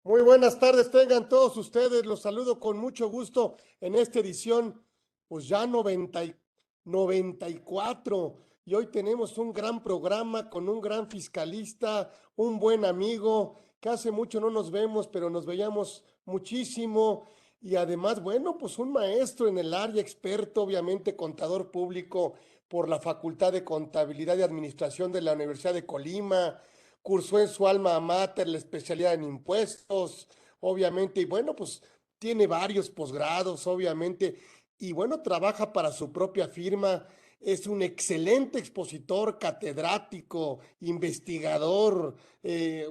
Muy buenas tardes, tengan todos ustedes. Los saludo con mucho gusto en esta edición, pues ya 94. Y hoy tenemos un gran programa con un gran fiscalista, un buen amigo, que hace mucho no nos vemos, pero nos veíamos muchísimo. Y además, bueno, pues un maestro en el área, experto, obviamente contador público por la Facultad de Contabilidad y Administración de la Universidad de Colima. Cursó en su alma mater la especialidad en impuestos, obviamente, y bueno, pues tiene varios posgrados, obviamente, y bueno, trabaja para su propia firma. Es un excelente expositor, catedrático, investigador,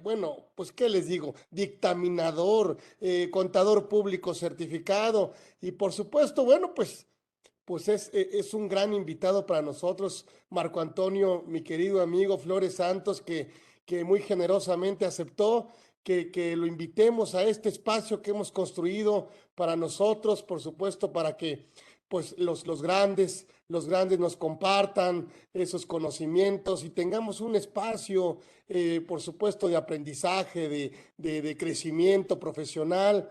bueno, pues qué les digo, dictaminador, contador público certificado y por supuesto, bueno, pues es un gran invitado para nosotros, Marco Antonio, mi querido amigo Flores Santos, que muy generosamente aceptó que lo invitemos a este espacio que hemos construido para nosotros, por supuesto, para que pues los grandes nos compartan esos conocimientos y tengamos un espacio, por supuesto, de aprendizaje, de crecimiento profesional.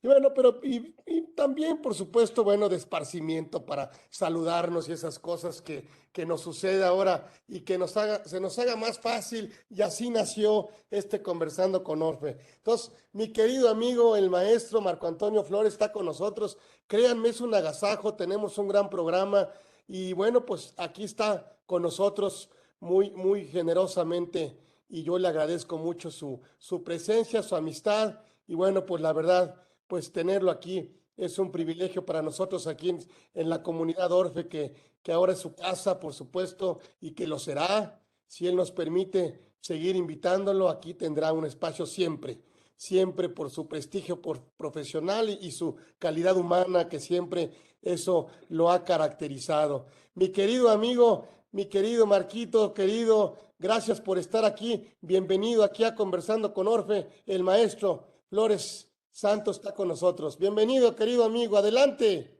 Y bueno, y también, por supuesto, bueno, de esparcimiento para saludarnos y esas cosas que nos sucede ahora y que se nos haga más fácil. Y así nació este Conversando con Orfe. Entonces, mi querido amigo, el maestro Marco Antonio Flores está con nosotros. Créanme, es un agasajo, tenemos un gran programa. Y bueno, pues aquí está con nosotros muy generosamente. Y yo le agradezco mucho su presencia, su amistad. Y bueno, pues la verdad pues tenerlo aquí es un privilegio para nosotros aquí en la comunidad Orfe, que ahora es su casa, por supuesto, y que lo será. Si Él nos permite seguir invitándolo, aquí tendrá un espacio siempre, siempre por su prestigio por profesional y su calidad humana, que siempre eso lo ha caracterizado. Mi querido amigo, mi querido Marquito, querido, gracias por estar aquí. Bienvenido aquí a Conversando con Orfe, el maestro Flores Santos está con nosotros. Bienvenido, querido amigo. Adelante.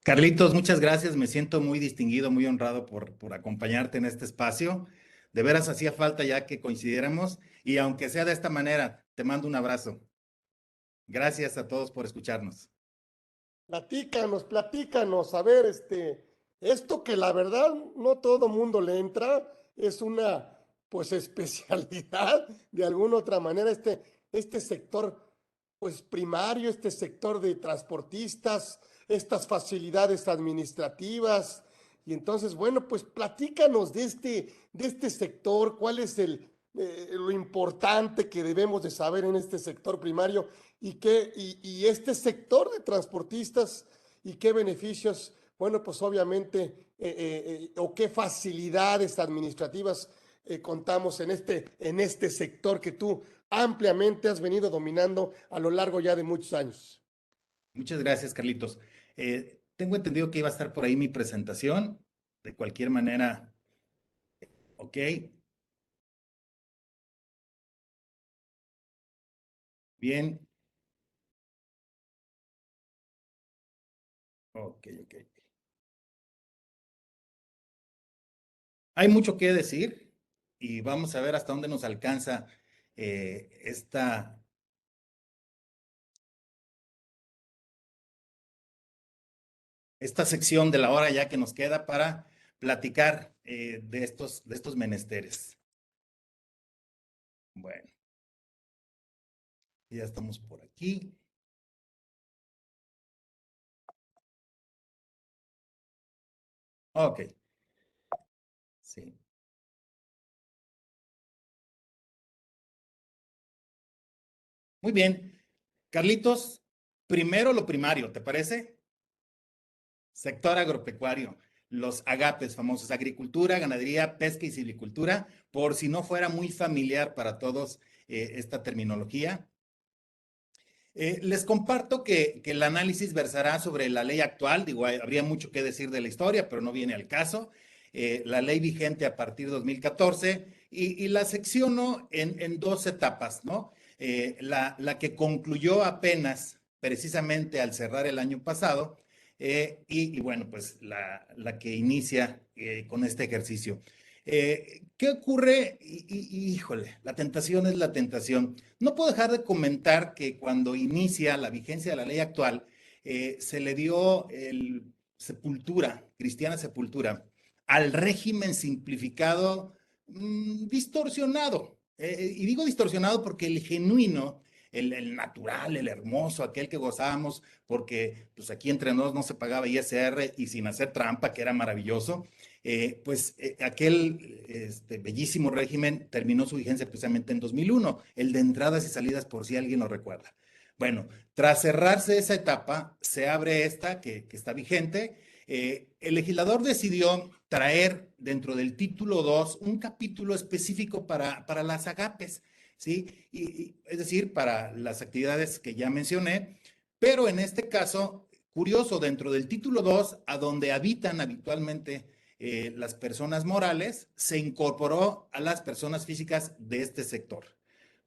Carlitos, muchas gracias. Me siento muy distinguido, muy honrado por acompañarte en este espacio. De veras hacía falta ya que coincidiéramos y aunque sea de esta manera, te mando un abrazo. Gracias a todos por escucharnos. Platícanos, platícanos. A ver, esto que la verdad no todo mundo le entra, es una, pues, especialidad de alguna otra manera. Este sector, pues, primario, este sector de transportistas, estas facilidades administrativas. Y entonces, bueno, pues, platícanos de este sector, cuál es lo importante que debemos de saber en este sector primario y este sector de transportistas y qué beneficios, bueno, pues obviamente, o qué facilidades administrativas contamos en este sector que tú ampliamente has venido dominando a lo largo ya de muchos años. Muchas gracias, Carlitos. Tengo entendido que iba a estar por ahí mi presentación. De cualquier manera, ok. Bien. Ok, ok. Hay mucho que decir y vamos a ver hasta dónde nos alcanza esta sección de la hora ya que nos queda para platicar de estos menesteres. Bueno, ya estamos por aquí. Ok, sí. Muy bien. Carlitos, primero lo primario, ¿te parece? Sector agropecuario, los agapes famosos, agricultura, ganadería, pesca y silvicultura, por si no fuera muy familiar para todos esta terminología. Les comparto que el análisis versará sobre la ley actual, digo, habría mucho que decir de la historia, pero no viene al caso, la ley vigente a partir de 2014 y la secciono en dos etapas, ¿no? La que concluyó apenas, precisamente al cerrar el año pasado, y bueno, pues la que inicia con este ejercicio. ¿Qué ocurre? Híjole, la tentación es la tentación. No puedo dejar de comentar que cuando inicia la vigencia de la ley actual, se le dio el sepultura, cristiana sepultura, al régimen simplificado, distorsionado. Y digo distorsionado porque el genuino, el natural, el hermoso, aquel que gozábamos, porque pues aquí entre nos no se pagaba ISR y sin hacer trampa, que era maravilloso, aquel bellísimo régimen terminó su vigencia precisamente en 2001, el de entradas y salidas, por si alguien lo recuerda. Bueno, tras cerrarse esa etapa, se abre esta que está vigente. El legislador decidió traer dentro del título 2 un capítulo específico para las agapes, ¿sí? Es decir, para las actividades que ya mencioné, pero en este caso, curioso, dentro del título 2, a donde habitan habitualmente las personas morales, se incorporó a las personas físicas de este sector.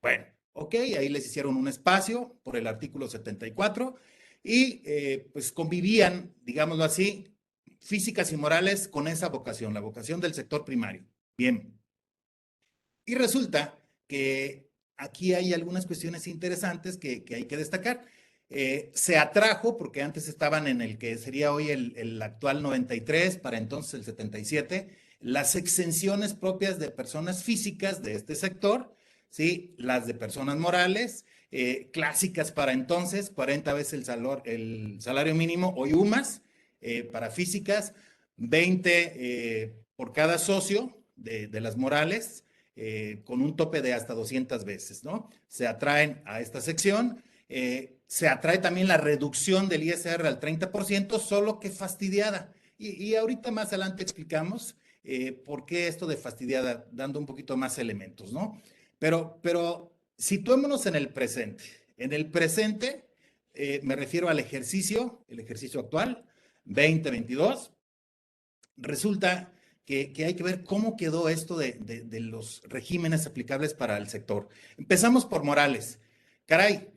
Bueno, ok, ahí les hicieron un espacio por el artículo 74 y pues convivían, digámoslo así, físicas y morales con esa vocación, la vocación del sector primario. Bien. Y resulta que aquí hay algunas cuestiones interesantes que hay que destacar. Se atrajo, porque antes estaban en el que sería hoy el actual 93, para entonces el 77, las exenciones propias de personas físicas de este sector, ¿sí? Las de personas morales, clásicas para entonces, 40 veces el salario mínimo, hoy UMAS, para físicas, 20 por cada socio de las morales, con un tope de hasta 200 veces, ¿no? Se atraen a esta sección. Se atrae también la reducción del ISR al 30%, solo que fastidiada. Y ahorita más adelante explicamos por qué esto de fastidiada, dando un poquito más elementos, ¿no? Pero situémonos en el presente. En el presente, me refiero al ejercicio, el ejercicio actual, 2022. Resulta que hay que ver cómo quedó esto de los regímenes aplicables para el sector. Empezamos por Morales. Caray,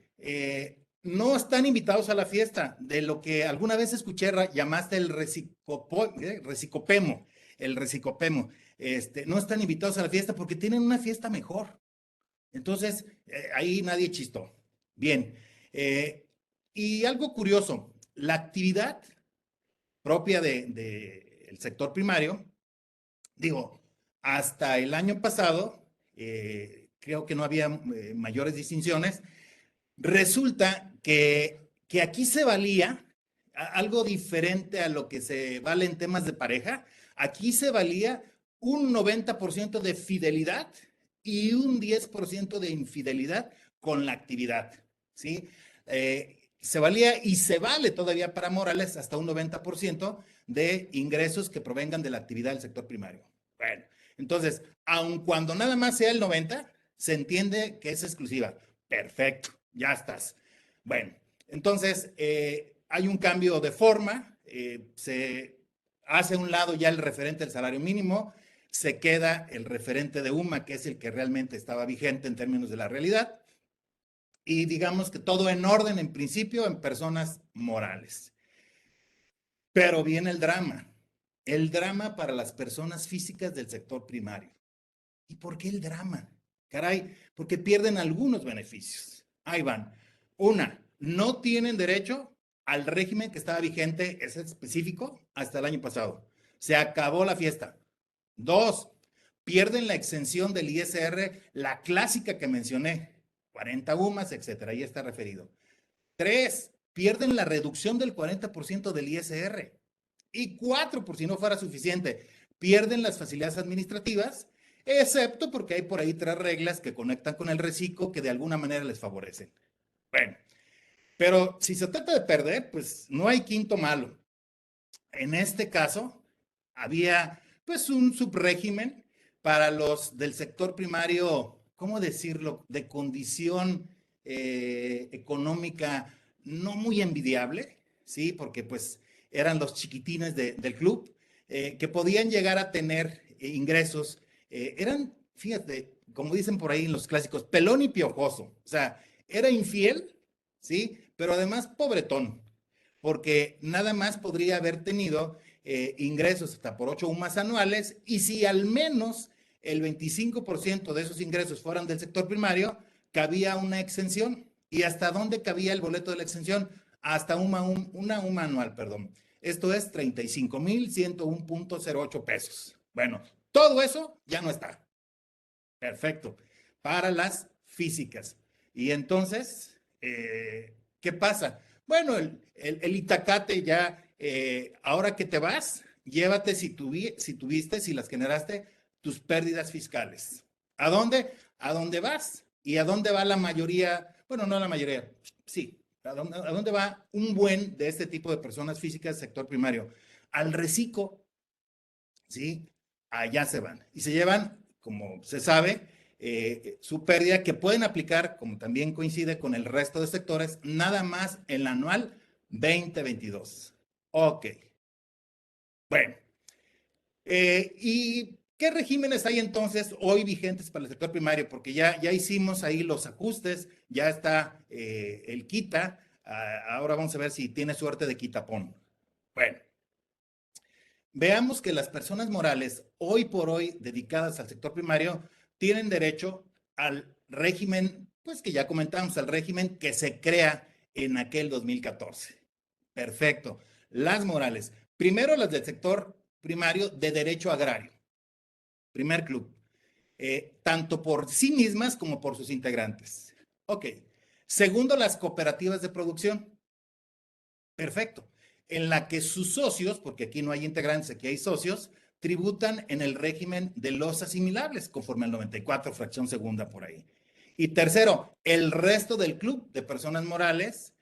no están invitados a la fiesta de lo que alguna vez escuché, llamaste recicopemo, el recicopemo. No están invitados a la fiesta porque tienen una fiesta mejor. Entonces, ahí nadie chistó. Bien. Y algo curioso, la actividad propia del sector primario, digo, hasta el año pasado, creo que no había mayores distinciones. Resulta que aquí se valía algo diferente a lo que se vale en temas de pareja. Aquí se valía un 90% de fidelidad y un 10% de infidelidad con la actividad, ¿sí? Se valía y se vale todavía para Morales hasta un 90% de ingresos que provengan de la actividad del sector primario. Bueno, entonces, aun cuando nada más sea el 90, se entiende que es exclusiva. Perfecto, ya estás. Bueno, entonces hay un cambio de forma, se hace a un lado ya el referente del salario mínimo, se queda el referente de UMA, que es el que realmente estaba vigente en términos de la realidad, y digamos que todo en orden en principio en personas morales. Pero viene el drama para las personas físicas del sector primario. ¿Y por qué el drama? Caray, porque pierden algunos beneficios. Ahí van. Una, no tienen derecho al régimen que estaba vigente, es específico, hasta el año pasado. Se acabó la fiesta. Dos, pierden la exención del ISR, la clásica que mencioné, 40 UMAS, etcétera, ahí está referido. Tres, pierden la reducción del 40% del ISR. Y cuatro, por si no fuera suficiente, pierden las facilidades administrativas, excepto porque hay por ahí tres reglas que conectan con el reciclo que de alguna manera les favorecen. Bueno, pero si se trata de perder, pues no hay quinto malo. En este caso, había pues un subrégimen para los del sector primario, ¿cómo decirlo?, de condición económica no muy envidiable, ¿sí? Porque pues eran los chiquitines del club, que podían llegar a tener ingresos, eran, fíjate, como dicen por ahí en los clásicos, pelón y piojoso, o sea, era infiel, ¿sí? Pero además pobretón, porque nada más podría haber tenido ingresos hasta por 8 UMAS anuales, y si al menos el 25% de esos ingresos fueran del sector primario, cabía una exención. ¿Y hasta dónde cabía el boleto de la exención? Hasta una UMA anual, perdón. Esto es 35,101.08 pesos. Bueno, todo eso ya no está. Perfecto. Para las físicas. Y entonces, ¿qué pasa? Bueno, el Itacate ya, ahora que te vas, llévate si tuviste, si las generaste, tus pérdidas fiscales. ¿A dónde? A dónde vas. ¿Y a dónde va la mayoría? Bueno, no la mayoría, sí. ¿A dónde va un buen de este tipo de personas físicas del sector primario? Al reciclo, ¿sí? Allá se van. Y se llevan, como se sabe, su pérdida que pueden aplicar, como también coincide con el resto de sectores, nada más en el anual 2022. Ok. Bueno. ¿Y qué regímenes hay entonces hoy vigentes para el sector primario? Porque ya hicimos ahí los ajustes, ya está el quita. Ahora vamos a ver si tiene suerte de quitapón. Bueno. Veamos que las personas morales, hoy por hoy dedicadas al sector primario, tienen derecho al régimen, pues que ya comentamos, al régimen que se crea en aquel 2014. Perfecto. Las morales. Primero las del sector primario de derecho agrario. Primer club. Tanto por sí mismas como por sus integrantes. Ok. Segundo, las cooperativas de producción. Perfecto. En la que sus socios, porque aquí no hay integrantes, aquí hay socios, tributan en el régimen de los asimilables, conforme al 94, fracción segunda por ahí. Y tercero, el resto del club de personas morales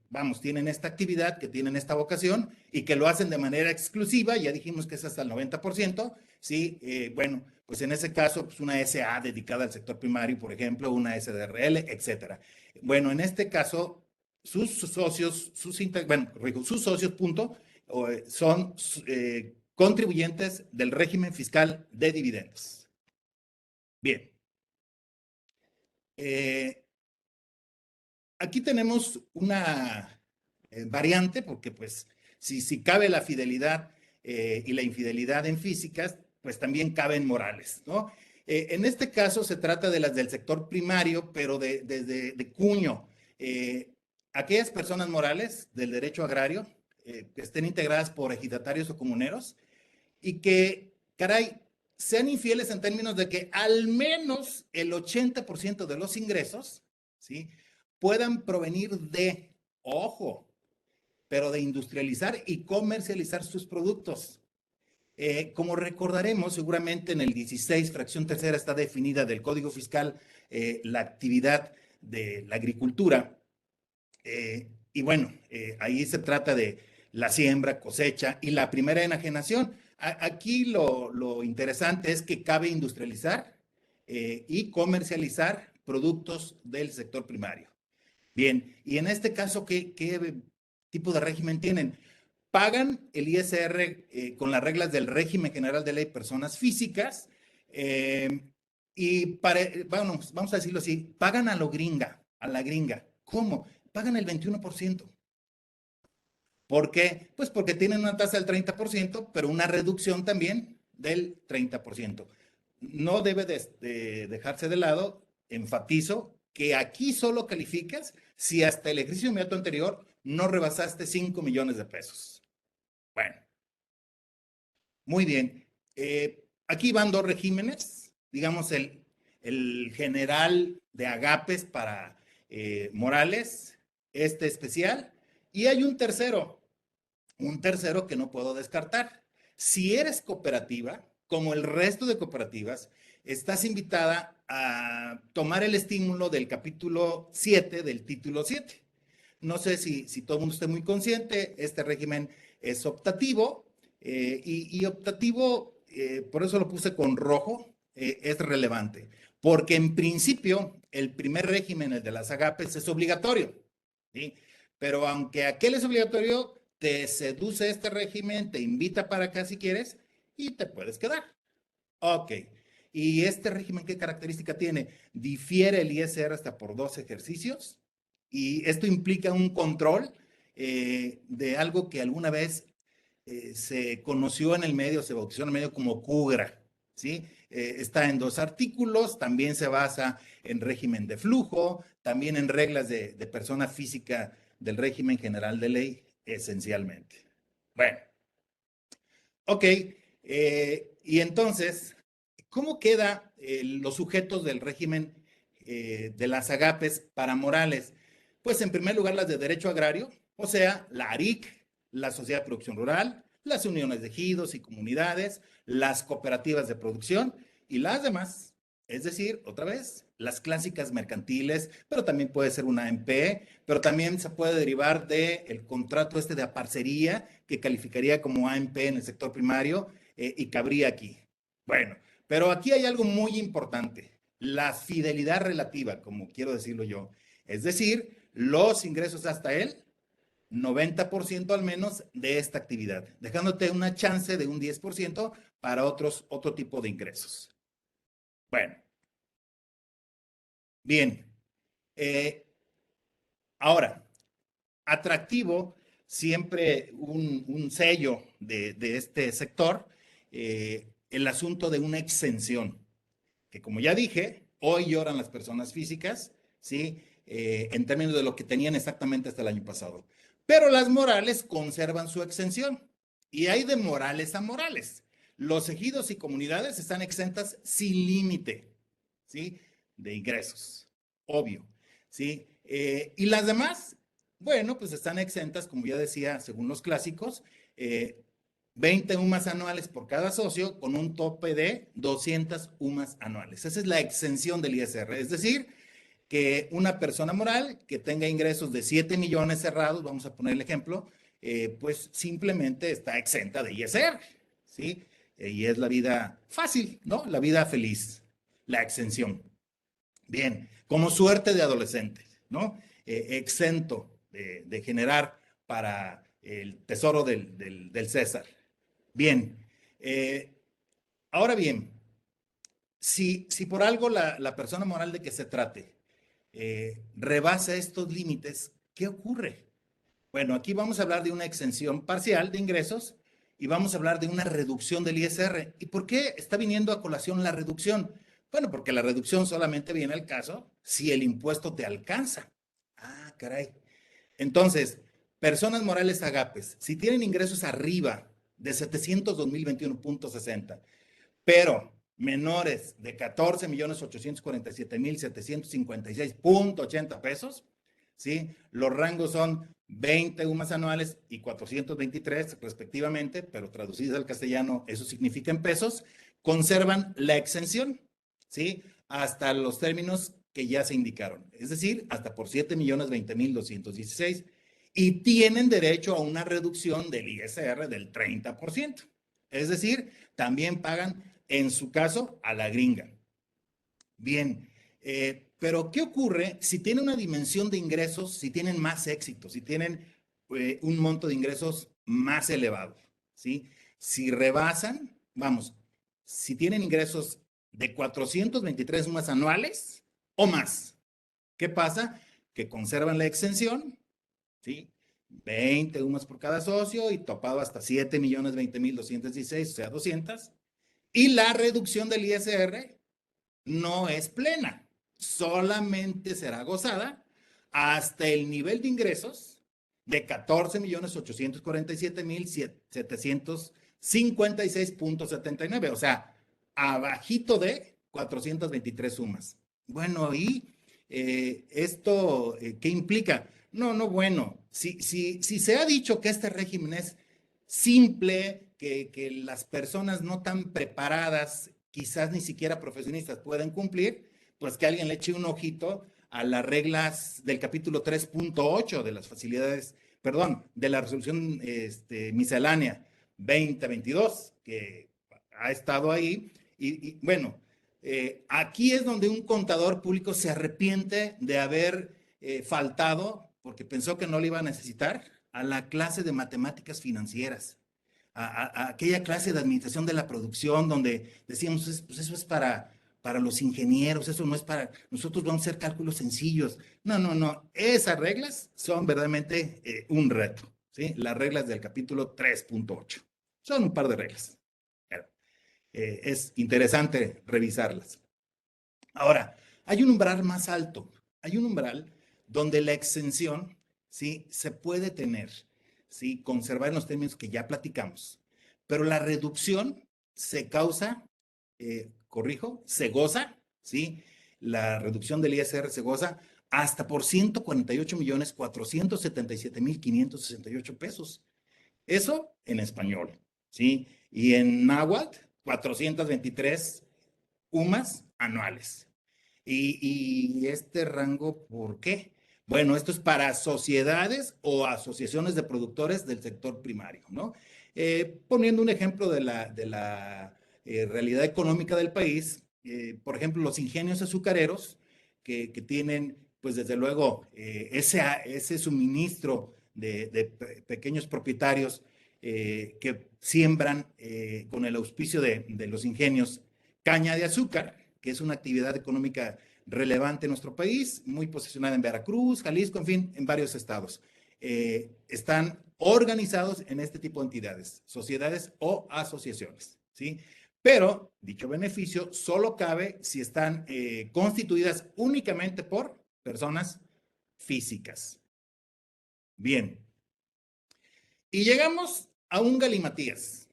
vamos, tienen esta actividad, que tienen esta vocación y que lo hacen de manera exclusiva, ya dijimos que es hasta el 90%, ¿sí? Bueno, pues en ese caso, pues una SA dedicada al sector primario, por ejemplo, una SDRL, etcétera. Bueno, en este caso, sus socios, sus socios, punto, son contribuyentes del régimen fiscal de dividendos. Bien. Aquí tenemos una variante, porque pues si cabe la fidelidad y la infidelidad en físicas, pues también caben morales, ¿no? En este caso se trata de las del sector primario, pero de cuño. Aquellas personas morales del derecho agrario que estén integradas por ejidatarios o comuneros y que, caray, sean infieles en términos de que al menos el 80% de los ingresos, ¿sí?, puedan provenir de, ojo, pero de industrializar y comercializar sus productos. Como recordaremos, seguramente en el 16, fracción tercera, está definida del Código Fiscal la actividad de la agricultura. Y bueno, ahí se trata de la siembra, cosecha y la primera enajenación. Aquí lo interesante es que cabe industrializar y comercializar productos del sector primario. Bien, y en este caso, ¿qué tipo de régimen tienen? Pagan el ISR con las reglas del régimen general de ley personas físicas y vamos a decirlo así, pagan a la gringa. ¿Cómo? Pagan el 21%. ¿Por qué? Pues porque tienen una tasa del 30%, pero una reducción también del 30%. No debe de dejarse de lado, enfatizo, que aquí solo calificas si hasta el ejercicio inmediato anterior no rebasaste 5 millones de pesos. Bueno, muy bien. Aquí van dos regímenes, digamos el general de agapes para morales, este especial, y hay un tercero que no puedo descartar. Si eres cooperativa, como el resto de cooperativas, estás invitada a tomar el estímulo del capítulo 7 del título 7. No sé si todo el mundo esté muy consciente, este régimen es optativo y optativo, por eso lo puse con rojo, es relevante, porque en principio el primer régimen, el de las agapes, es obligatorio, ¿sí? Pero aunque aquel es obligatorio, te seduce este régimen, te invita para acá si quieres y te puedes quedar. Ok. ¿Y este régimen qué característica tiene? Difiere el ISR hasta por 2 ejercicios y esto implica un control de algo que alguna vez se conoció en el medio, se bautizó en el medio como CUGRA, ¿sí? Está en 2 artículos, también se basa en régimen de flujo, también en reglas de persona física del régimen general de ley, esencialmente. Bueno, ok, y entonces, ¿cómo quedan los sujetos del régimen de las AGAPES para morales? Pues en primer lugar las de derecho agrario, o sea, la ARIC, la Sociedad de Producción Rural, las uniones de ejidos y comunidades, las cooperativas de producción y las demás. Es decir, otra vez, las clásicas mercantiles, pero también puede ser una AMP, pero también se puede derivar del contrato de aparcería que calificaría como AMP en el sector primario y cabría aquí. Bueno, pero aquí hay algo muy importante, la fidelidad relativa, como quiero decirlo yo. Es decir, los ingresos hasta el 90% al menos de esta actividad, dejándote una chance de un 10% para otro tipo de ingresos. Bueno, bien. Ahora, atractivo, siempre un sello de este sector, el asunto de una exención, que como ya dije, hoy lloran las personas físicas, ¿sí? En términos de lo que tenían exactamente hasta el año pasado. Pero las morales conservan su exención. Y hay de morales a morales. Los ejidos y comunidades están exentas sin límite, ¿sí? De ingresos, obvio, ¿sí? Y las demás, bueno, pues están exentas, como ya decía, según los clásicos, 20 UMAS anuales por cada socio con un tope de 200 UMAS anuales. Esa es la exención del ISR, es decir, que una persona moral que tenga ingresos de 7 millones cerrados, vamos a poner el ejemplo, pues simplemente está exenta de ISR, ¿sí? Y es la vida fácil, ¿no? La vida feliz, la exención. Bien, como suerte de adolescente, ¿no? Exento de generar para el tesoro del César. Bien, ahora bien, si por algo la persona moral de que se trate rebasa estos límites, ¿qué ocurre? Bueno, aquí vamos a hablar de una exención parcial de ingresos y vamos a hablar de una reducción del ISR. ¿Y por qué está viniendo a colación la reducción? Bueno, porque la reducción solamente viene al caso si el impuesto te alcanza. Ah, caray. Entonces, personas morales agapes, si tienen ingresos arriba de 702,021.60, pero menores de 14,847,756.80 pesos, ¿sí? Los rangos son 20 UMAS anuales y 423 respectivamente, pero traducidas al castellano, eso significa en pesos, conservan la exención, ¿sí? Hasta los términos que ya se indicaron, es decir, hasta por 7,020,216 y tienen derecho a una reducción del ISR del 30%. Es decir, también pagan, en su caso, a la gringa. Bien, pero ¿qué ocurre si tienen una dimensión de ingresos, si tienen más éxito, si tienen un monto de ingresos más elevado? ¿Sí? Si rebasan, vamos, si tienen ingresos de 423 más anuales o más, ¿qué pasa? Que conservan la exención, ¿sí? 20 UMAS por cada socio y topado hasta 7,020,216, o sea, 200. Y la reducción del ISR no es plena, solamente será gozada hasta el nivel de ingresos de 14,847,756.79, o sea, abajito de 423 sumas. Bueno, ¿y esto qué implica? No, bueno, si se ha dicho que este régimen es simple, que las personas no tan preparadas, quizás ni siquiera profesionistas, pueden cumplir, pues que alguien le eche un ojito a las reglas del capítulo 3.8 de las facilidades, perdón, de la resolución miscelánea 2022, que ha estado ahí. Y bueno, aquí es donde un contador público se arrepiente de haber faltado, porque pensó que no lo iba a necesitar, a la clase de matemáticas financieras, a aquella clase de administración de la producción donde decíamos, pues eso es para los ingenieros, eso no es para, nosotros vamos a hacer cálculos sencillos. No, esas reglas son verdaderamente un reto, ¿sí? Las reglas del capítulo 3.8. Son un par de reglas. Pero, es interesante revisarlas. Ahora, hay un umbral más alto. Hay un umbral donde la exención, ¿sí? Se puede tener, ¿sí? Conservar en los términos que ya platicamos. Pero la reducción se causa, corrijo, se goza, ¿sí? La reducción del ISR se goza hasta por 148,477,568 pesos. Eso en español, ¿sí? Y en náhuatl, 423 UMAS anuales. Y este rango, ¿por qué? Bueno, esto es para sociedades o asociaciones de productores del sector primario, ¿no? Poniendo un ejemplo de la realidad económica del país, por ejemplo, los ingenios azucareros que tienen, pues desde luego, ese suministro de pequeños propietarios que siembran con el auspicio de los ingenios caña de azúcar, que es una actividad económica relevante en nuestro país, muy posicionada en Veracruz, Jalisco, en fin, en varios estados. Están organizados en este tipo de entidades, sociedades o asociaciones, ¿sí? Pero dicho beneficio solo cabe si están constituidas únicamente por personas físicas. Bien. Y llegamos a un galimatías.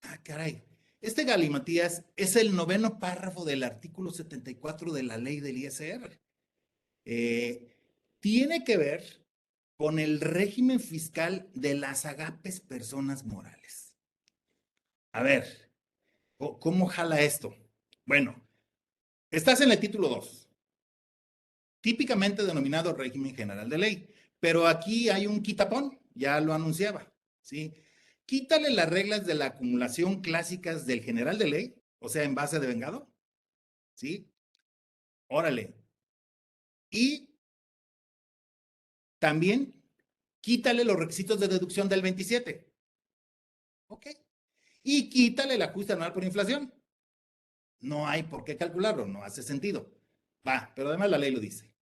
Ah, caray. Este galimatías es el noveno párrafo del artículo 74 de la ley del ISR. Tiene que ver con el régimen fiscal de las agapes personas morales. A ver, ¿cómo jala esto? Bueno, estás en el título 2, típicamente denominado régimen general de ley, pero aquí hay un quitapón, ya lo anunciaba, ¿sí? Quítale las reglas de la acumulación clásicas del general de ley, o sea, en base de vengado, ¿sí? Órale. Y también quítale los requisitos de deducción del 27. ¿Ok? Y quítale el ajuste anual por inflación. No hay por qué calcularlo, no hace sentido. Va, pero además la ley lo dice.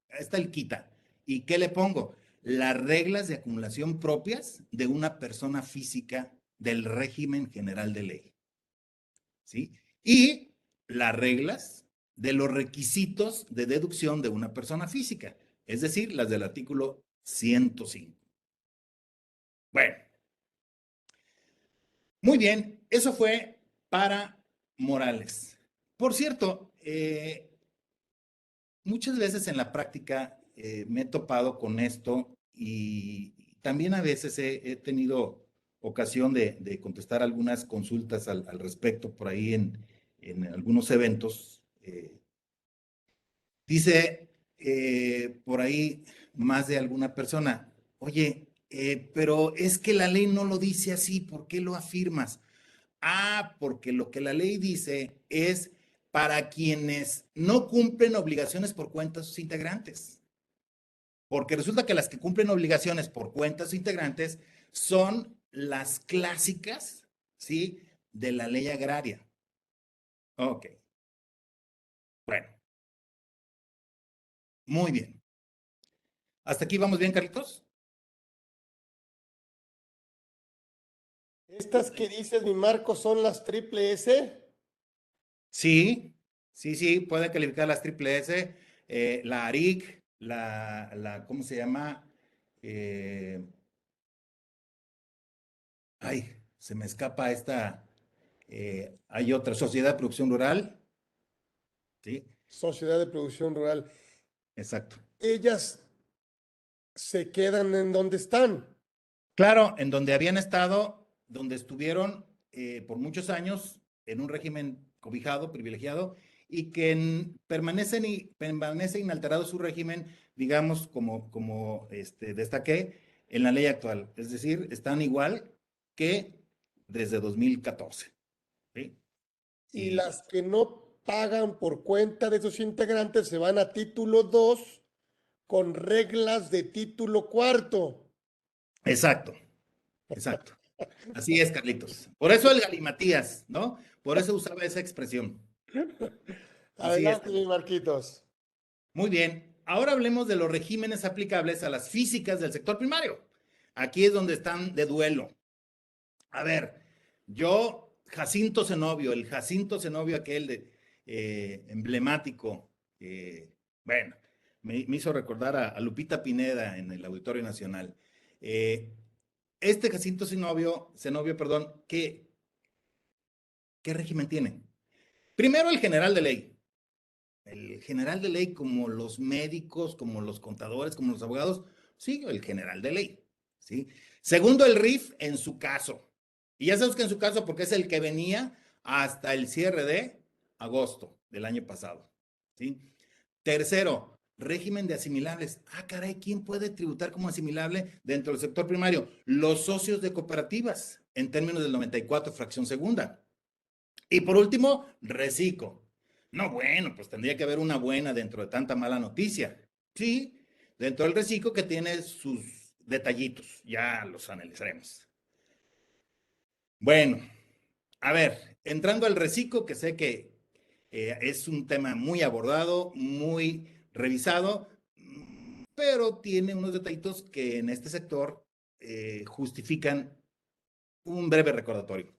Está el quita. ¿Y qué le pongo? Las reglas de acumulación propias de una persona física del régimen general de ley. ¿Sí? Y las reglas de los requisitos de deducción de una persona física, es decir, las del artículo 105. Bueno, muy bien, eso fue para Morales. Por cierto, muchas veces en la práctica me he topado con esto y también a veces he tenido ocasión de contestar algunas consultas al respecto por ahí en algunos eventos. Dice por ahí más de alguna persona, oye, pero es que la ley no lo dice así, ¿por qué lo afirmas? Ah, porque lo que la ley dice es para quienes no cumplen obligaciones por cuenta de sus integrantes. Porque resulta que las que cumplen obligaciones por cuenta de sus integrantes son las clásicas, ¿sí? De la ley agraria. Ok. Bueno, muy bien. ¿Hasta aquí vamos bien, Carlitos? Estas que dices, mi Marco, son las triple S. Sí, sí, puede calificar las triple S, la ARIC, ¿cómo se llama? Eh, ay, se me escapa esta, hay otra, Sociedad de Producción Rural, ¿sí? Sociedad de Producción Rural. Exacto. Ellas se quedan en donde están. Claro, en donde habían estado, donde estuvieron por muchos años en un régimen cobijado, privilegiado, y que permanece inalterado su régimen, digamos, como destaqué, en la ley actual. Es decir, están igual que desde 2014. ¿Sí? Y Y las que no pagan por cuenta de sus integrantes se van a título 2 con reglas de título cuarto. exacto, exacto. Así es, Carlitos. Por eso el galimatías, ¿no? Por eso usaba esa expresión. Así es, Adelante, mi Carlitos. Marquitos. Muy bien, ahora hablemos de los regímenes aplicables a las físicas del sector primario. Aquí es donde están de duelo. A ver, Yo, Jacinto Zenobio, el Jacinto Zenobio aquel emblemático, bueno, me hizo recordar a Lupita Pineda en el Auditorio Nacional. Eh, este Jacinto Zenobio, perdón, ¿qué régimen tiene? Primero el general de ley. El general de ley, como los médicos, como los contadores, como los abogados, sí, el general de ley, ¿sí? Segundo, el RIF en su caso. Y ya sabes que en su caso, porque es el que venía hasta el cierre de agosto del año pasado, ¿sí? Tercero, régimen de asimilables. Ah, caray, ¿quién puede tributar como asimilable dentro del sector primario? Los socios de cooperativas, en términos del 94, fracción segunda. Y por último, reciclo. No, bueno, pues tendría que haber una buena dentro de tanta mala noticia. Sí, dentro del reciclo que tiene sus detallitos, ya los analizaremos. Bueno, a ver, entrando al reciclo, que sé que es un tema muy abordado, muy revisado, pero tiene unos detallitos que en este sector justifican un breve recordatorio.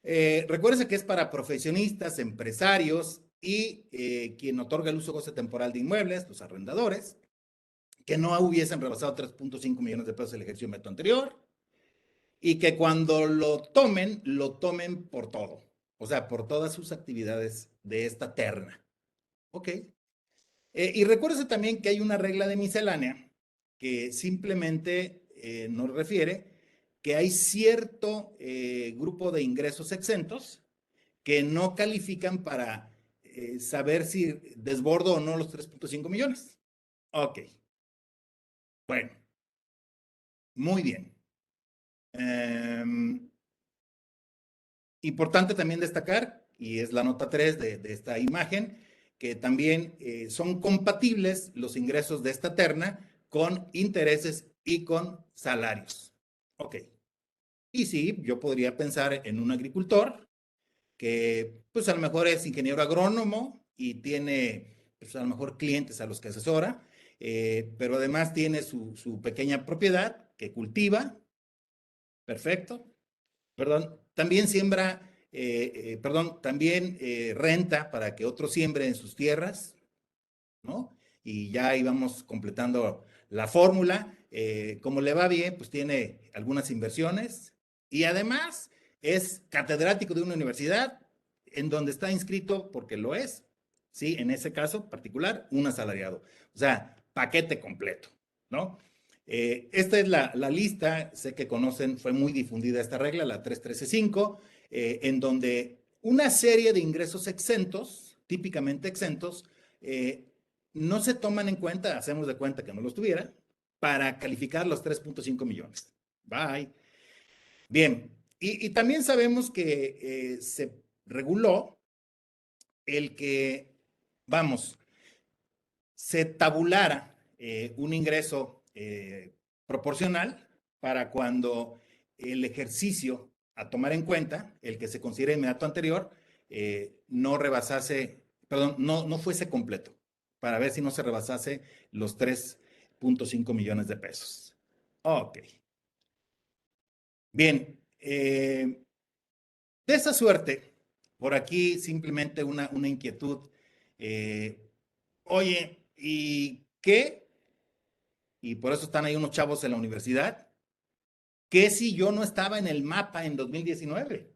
Recuérdese que es para profesionistas, empresarios y quien otorga el uso goce temporal de inmuebles, los arrendadores, que no hubiesen rebasado 3.5 millones de pesos el ejercicio de método anterior y que cuando lo tomen por todo, o sea, por todas sus actividades de esta terna. Ok. Y recuérdese también que hay una regla de miscelánea que simplemente nos refiere que hay cierto grupo de ingresos exentos que no califican para saber si desbordo o no los 3.5 millones. Ok, bueno, muy bien. Importante también destacar, y es la nota 3 de esta imagen, que también son compatibles los ingresos de esta terna con intereses y con salarios. Ok. Y sí, yo podría pensar en un agricultor que pues a lo mejor es ingeniero agrónomo y tiene pues a lo mejor clientes a los que asesora, pero además tiene su pequeña propiedad que cultiva, perfecto, perdón, también siembra, perdón, también renta para que otros siembren en sus tierras, ¿no? Y ya íbamos completando la fórmula. Como le va bien, pues tiene algunas inversiones y además es catedrático de una universidad en donde está inscrito, porque lo es, ¿sí? En ese caso particular, un asalariado. O sea, paquete completo, ¿no? Esta es la lista, sé que conocen, fue muy difundida esta regla, la 3135, en donde una serie de ingresos exentos, típicamente exentos, no se toman en cuenta, hacemos de cuenta que no los tuviera, para calificar los 3.5 millones. Bye. Bien, y también sabemos que se reguló el que, vamos, se tabulara un ingreso proporcional para cuando el ejercicio a tomar en cuenta, el que se considera inmediato anterior, no rebasase, perdón, no fuese completo, para ver si no se rebasase los 3.5 millones de pesos. Ok. Bien, de esa suerte, por aquí simplemente una inquietud. Eh, Oye, ¿y qué? Y por eso están ahí unos chavos en la universidad. ¿Qué si yo no estaba en el mapa en 2019?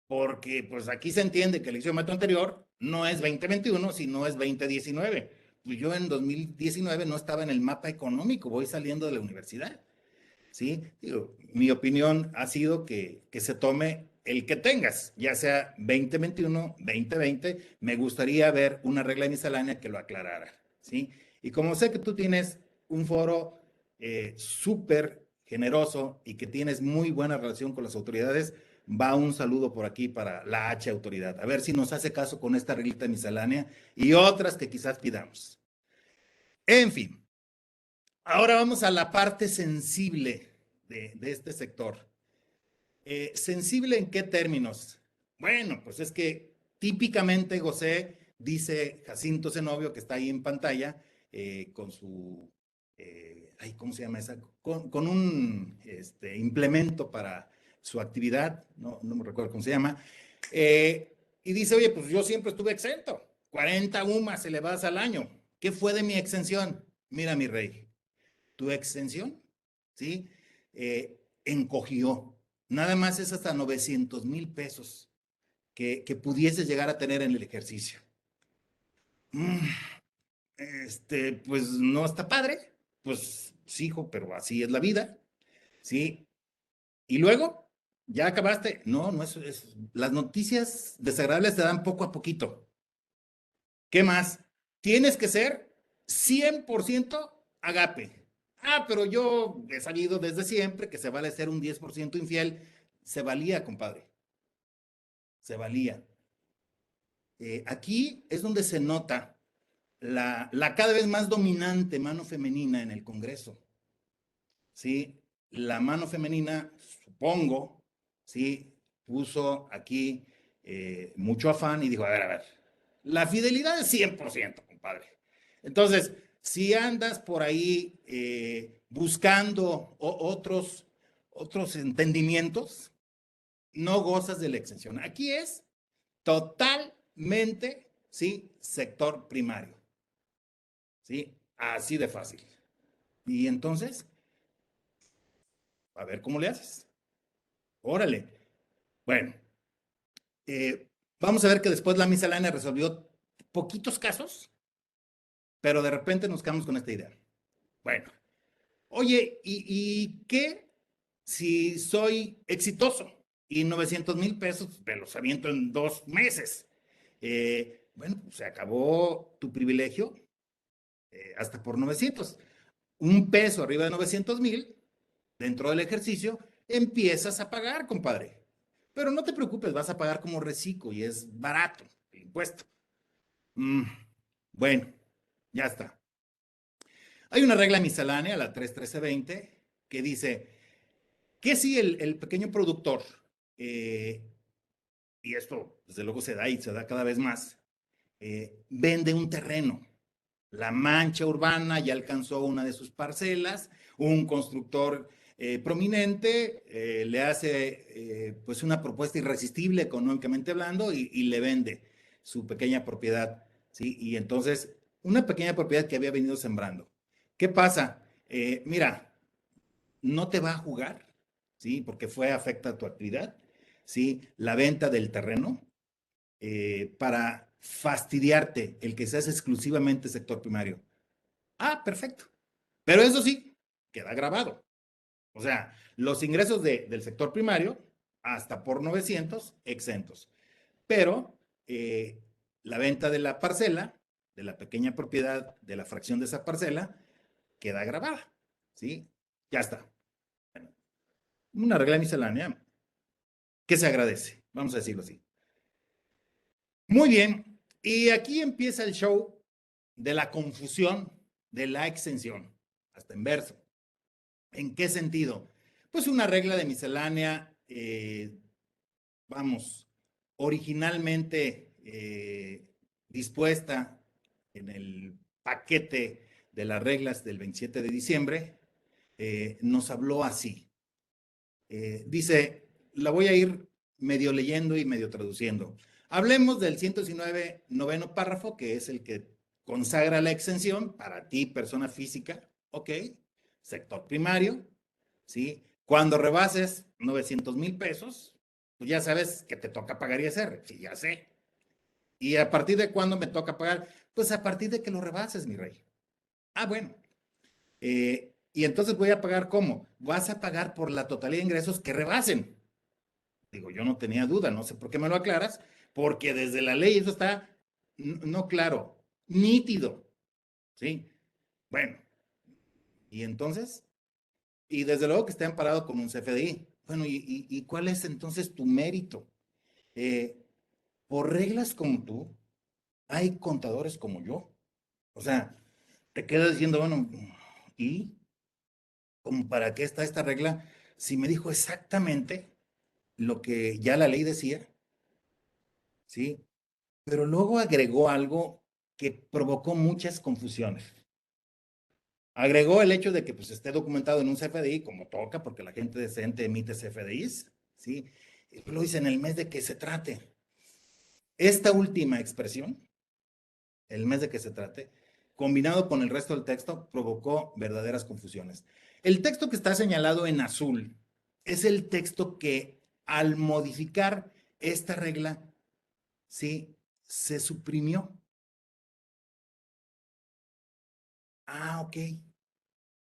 Porque pues aquí se entiende que el metro anterior no es 2021, sino es 2019. Pues yo en 2019 no estaba en el mapa económico, voy saliendo de la universidad. ¿Sí? Digo, mi opinión ha sido que se tome el que tengas, ya sea 2021, 2020, me gustaría ver una regla miscelánea que lo aclarara, ¿sí? Y como sé que tú tienes un foro súper generoso y que tienes muy buena relación con las autoridades, va un saludo por aquí para la H autoridad. A ver si nos hace caso con esta reglita miscelánea y otras que quizás pidamos. En fin, ahora vamos a la parte sensible de este sector. ¿Sensible en qué términos? Bueno, pues es que típicamente José dice Jacinto Zenobio, que está ahí en pantalla, con ay, ¿cómo se llama esa? Con un implemento para su actividad, no me recuerdo cómo se llama, y dice, oye, pues yo siempre estuve exento, 40 UMAS elevadas al año. ¿Qué fue de mi exención? Mira, mi rey, tu exención, ¿sí? Encogió. Nada más es hasta 900,000 pesos que pudieses llegar a tener en el ejercicio. Pues no está padre. Pues sí, hijo, pero así es la vida, ¿sí? Y luego, ¿ya acabaste? No, no es. Las noticias desagradables te dan poco a poquito. ¿Qué más? Tienes que ser 100% agape. Ah, pero yo he sabido desde siempre que se vale ser un 10% infiel. Se valía, compadre. Se valía. Aquí es donde se nota la cada vez más dominante mano femenina en el Congreso. ¿Sí? La mano femenina, supongo, ¿sí? Puso aquí mucho afán y dijo, a ver, la fidelidad es 100%, compadre. Entonces, si andas por ahí buscando otros entendimientos, no gozas de la exención. Aquí es totalmente, ¿sí? Sector primario, ¿sí? Así de fácil. Y entonces, a ver cómo le haces. Órale. Bueno, eh, vamos a ver que después la miscelánea resolvió poquitos casos, pero de repente nos quedamos con esta idea. Bueno, oye, ¿y qué si soy exitoso y 900,000 pesos me los aviento en 2 meses? Bueno, pues se acabó tu privilegio hasta por 900. Un peso arriba de 900,000 dentro del ejercicio, empiezas a pagar, compadre. Pero no te preocupes, vas a pagar como reciclo y es barato el impuesto. Mm, bueno, ya está. Hay una regla miscelánea, la 31320, que dice que si el pequeño productor, eh, y esto desde luego se da y se da cada vez más, vende un terreno. La mancha urbana ya alcanzó una de sus parcelas, un constructor prominente le hace pues una propuesta irresistible económicamente hablando y le vende su pequeña propiedad, ¿sí? Y entonces, una pequeña propiedad que había venido sembrando. ¿Qué pasa? Mira, no te va a jugar, ¿sí? Porque afecta a tu actividad, ¿sí? La venta del terreno para fastidiarte el que seas exclusivamente sector primario. Ah, perfecto. Pero eso sí, queda grabado. O sea, los ingresos del sector primario, hasta por 900, exentos. Pero la venta de la parcela, de la pequeña propiedad, de la fracción de esa parcela, queda grabada. ¿Sí? Ya está. Bueno, una regla miscelánea que se agradece, vamos a decirlo así. Muy bien. Y aquí empieza el show de la confusión de la exención, hasta en verso. ¿En qué sentido? Pues una regla de miscelánea, vamos, originalmente dispuesta en el paquete de las reglas del 27 de diciembre, nos habló así. Dice, la voy a ir medio leyendo y medio traduciendo. Hablemos del 119 noveno párrafo, que es el que consagra la exención para ti, persona física, ¿ok? Sector primario, ¿sí? Cuando rebases 900,000 pesos, pues ya sabes que te toca pagar ISR, sí, ya sé. ¿Y a partir de cuándo me toca pagar? Pues a partir de que lo rebases, mi rey. Ah, bueno. Y entonces voy a pagar ¿cómo? Vas a pagar por la totalidad de ingresos que rebasen. Digo, yo no tenía duda, no sé por qué me lo aclaras, porque desde la ley eso está, no claro, nítido, ¿sí? Bueno, y entonces, y desde luego que está amparado con un CFDI. Bueno, ¿y cuál es entonces tu mérito? Eh, por reglas como tú, hay contadores como yo. O sea, te quedas diciendo, bueno, ¿y como para qué está esta regla? Si me dijo exactamente lo que ya la ley decía, ¿sí? Pero luego agregó algo que provocó muchas confusiones. Agregó el hecho de que pues esté documentado en un CFDI como toca, porque la gente decente emite CFDIs, ¿sí? Lo dice en el mes de que se trate. Esta última expresión, el mes de que se trate, combinado con el resto del texto, provocó verdaderas confusiones. El texto que está señalado en azul es el texto que al modificar esta regla, ¿sí? Se suprimió. Ah, ok.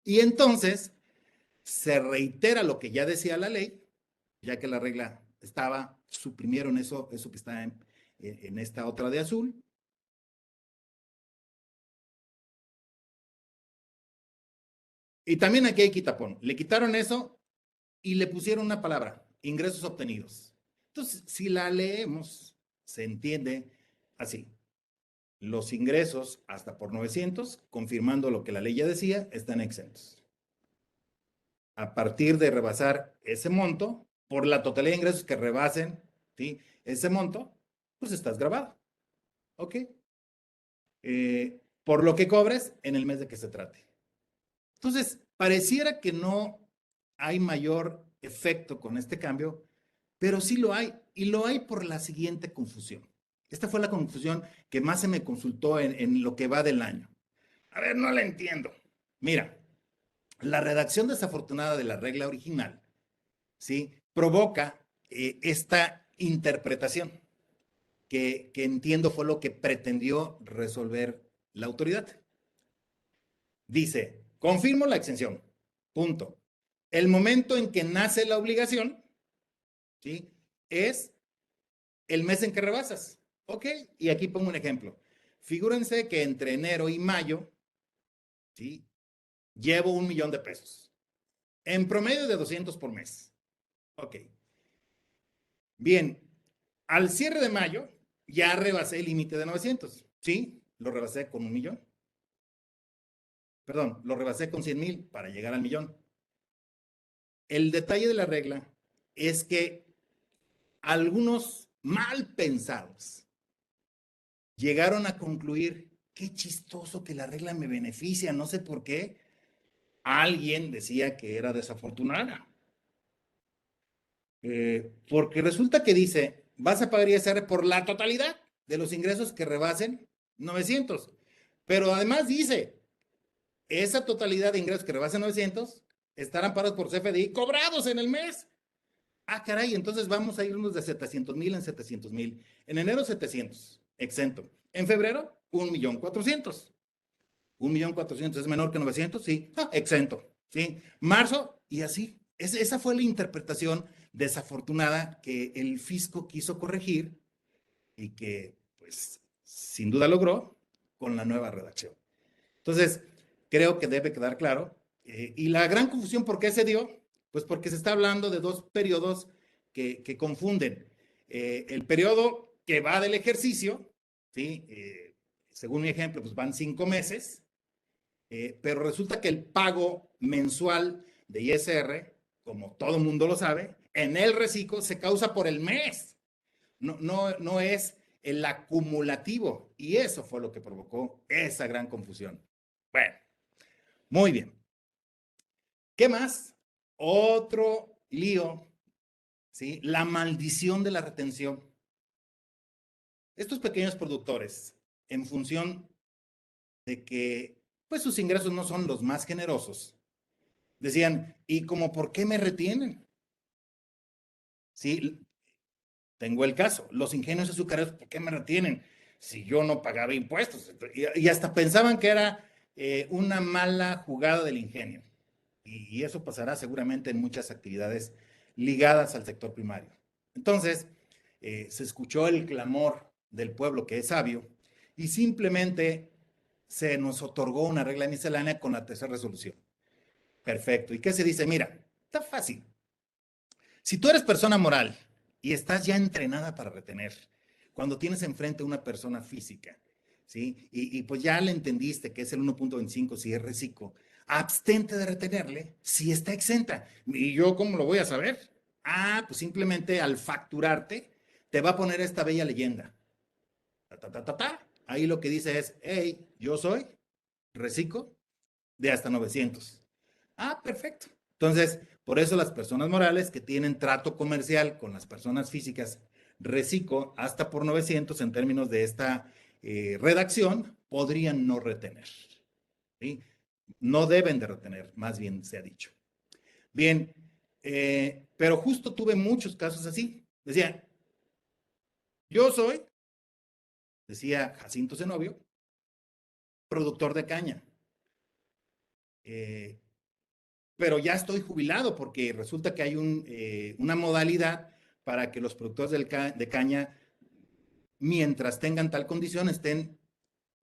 Y entonces se reitera lo que ya decía la ley, ya que la regla estaba, suprimieron eso que está en esta otra de azul. Y también aquí hay quitapón. Le quitaron eso y le pusieron una palabra, ingresos obtenidos. Entonces, si la leemos, se entiende así. Los ingresos hasta por 900, confirmando lo que la ley ya decía, están exentos. A partir de rebasar ese monto, por la totalidad de ingresos que rebasen, ¿sí? Ese monto, pues estás grabado. ¿Ok? Por lo que cobres en el mes de que se trate. Entonces, pareciera que no hay mayor efecto con este cambio, pero sí lo hay, y lo hay por la siguiente confusión. Esta fue la confusión que más se me consultó en lo que va del año. A ver, no la entiendo. Mira, la redacción desafortunada de la regla original, ¿sí? Provoca esta interpretación que entiendo fue lo que pretendió resolver la autoridad. Dice, confirmo la exención, punto. El momento en que nace la obligación, ¿sí? Es el mes en que rebasas. Ok, y aquí pongo un ejemplo. Figúrense que entre enero y mayo, ¿sí? Llevo 1,000,000 de pesos. En promedio de 200 por mes. Ok. Bien, al cierre de mayo ya rebasé el límite de 900. ¿Sí? Lo rebasé con 1,000,000. Perdón, lo rebasé con 100,000 para llegar al millón. El detalle de la regla es que algunos mal pensados llegaron a concluir, qué chistoso que la regla me beneficia, no sé por qué. Alguien decía que era desafortunada. Porque resulta que dice, vas a pagar ISR por la totalidad de los ingresos que rebasen 900. Pero además dice, esa totalidad de ingresos que rebasen 900 estarán pagados por CFDI cobrados en el mes. Ah, caray, entonces vamos a irnos de 700,000 en 700,000. En enero 700, exento. En febrero, 1,400,000. 1,400,000 es menor que 900, sí, exento. ¿Sí? Marzo, y así. Esa fue la interpretación desafortunada que el fisco quiso corregir y que, pues, sin duda logró con la nueva redacción. Entonces, creo que debe quedar claro. Y la gran confusión, ¿por qué se dio? Pues porque se está hablando de dos periodos que confunden. El periodo que va del ejercicio, ¿sí? Según mi ejemplo, pues van 5 meses, pero resulta que el pago mensual de ISR, como todo el mundo lo sabe, en el reciclo se causa por el mes. No es el acumulativo. Y eso fue lo que provocó esa gran confusión. Bueno, muy bien. ¿Qué más? Otro lío, ¿sí? La maldición de la retención. Estos pequeños productores, en función de que pues sus ingresos no son los más generosos, decían, ¿y como por qué me retienen? Sí, tengo el caso, los ingenios azucareros, ¿por qué me retienen? Si yo no pagaba impuestos. Y hasta pensaban que era una mala jugada del ingenio. Y eso pasará seguramente en muchas actividades ligadas al sector primario. Entonces, se escuchó el clamor del pueblo que es sabio y simplemente se nos otorgó una regla miscelánea con la tercera resolución. Perfecto. ¿Y qué se dice? Mira, está fácil. Si tú eres persona moral y estás ya entrenada para retener, cuando tienes enfrente a una persona física, ¿sí? Y pues ya le entendiste que es el 1,25 si es reciclo, abstente de retenerle si está exenta. ¿Y yo cómo lo voy a saber? Ah, pues simplemente al facturarte te va a poner esta bella leyenda. Ta, ta, ta, ta, ta. Ahí lo que dice es, hey, yo soy reciclo de hasta 900. Ah, perfecto. Entonces, por eso las personas morales que tienen trato comercial con las personas físicas, reciclo hasta por 900 en términos de esta redacción, podrían no retener. ¿Sí? No deben de retener, más bien se ha dicho. Bien, pero justo tuve muchos casos así. Decía, yo soy, decía Jacinto Zenobio, productor de caña. Pero ya estoy jubilado porque resulta que hay una modalidad para que los productores de caña, mientras tengan tal condición, estén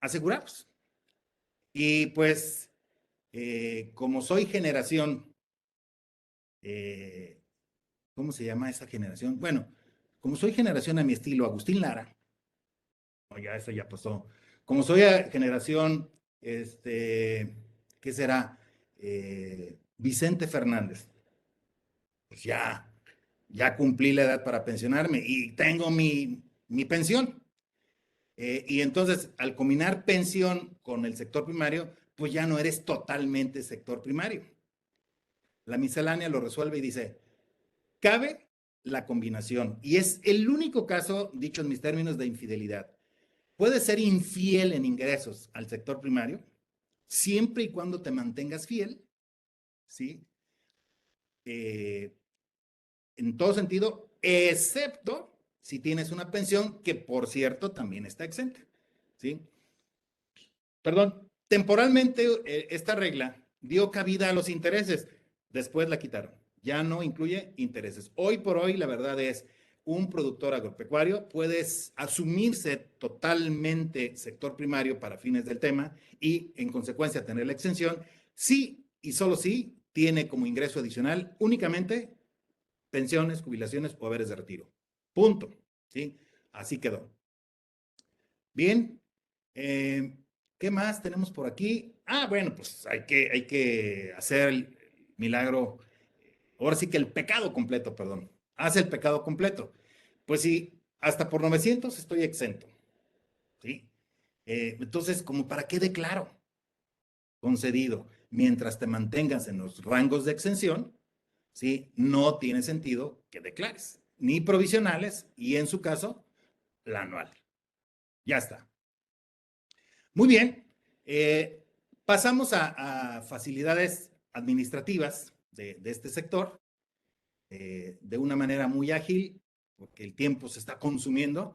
asegurados. Y pues, como soy generación, eh, ¿cómo se llama esa generación? Bueno, como soy generación a mi estilo Agustín Lara, no, ya eso ya pasó. Como soy a generación, ¿qué será? Vicente Fernández. Pues ya cumplí la edad para pensionarme y tengo mi pensión. Y entonces, al combinar pensión con el sector primario, pues ya no eres totalmente sector primario. La miscelánea lo resuelve y dice, cabe la combinación. Y es el único caso, dicho en mis términos, de infidelidad. Puedes ser infiel en ingresos al sector primario, siempre y cuando te mantengas fiel, ¿sí? Eh, en todo sentido, excepto si tienes una pensión que, por cierto, también está exenta, ¿sí? Perdón, temporalmente esta regla dio cabida a los intereses, después la quitaron, ya no incluye intereses. Hoy por hoy, la verdad es, un productor agropecuario puede asumirse totalmente sector primario para fines del tema y, en consecuencia, tener la exención, sí y solo si tiene como ingreso adicional únicamente pensiones, jubilaciones o haberes de retiro. Punto. ¿Sí? Así quedó. Bien. ¿Qué más tenemos por aquí? Ah, bueno, pues hay que hacer el milagro. Ahora sí que el pecado completo, perdón. Hace el pecado completo. Pues sí, hasta por 900 estoy exento. ¿Sí? Entonces, ¿como para qué declaro? Concedido. Mientras te mantengas en los rangos de exención, ¿sí? No tiene sentido que declares, ni provisionales y en su caso, la anual. Ya está. Muy bien. Eh, Pasamos a facilidades administrativas de este sector de una manera muy ágil, porque el tiempo se está consumiendo.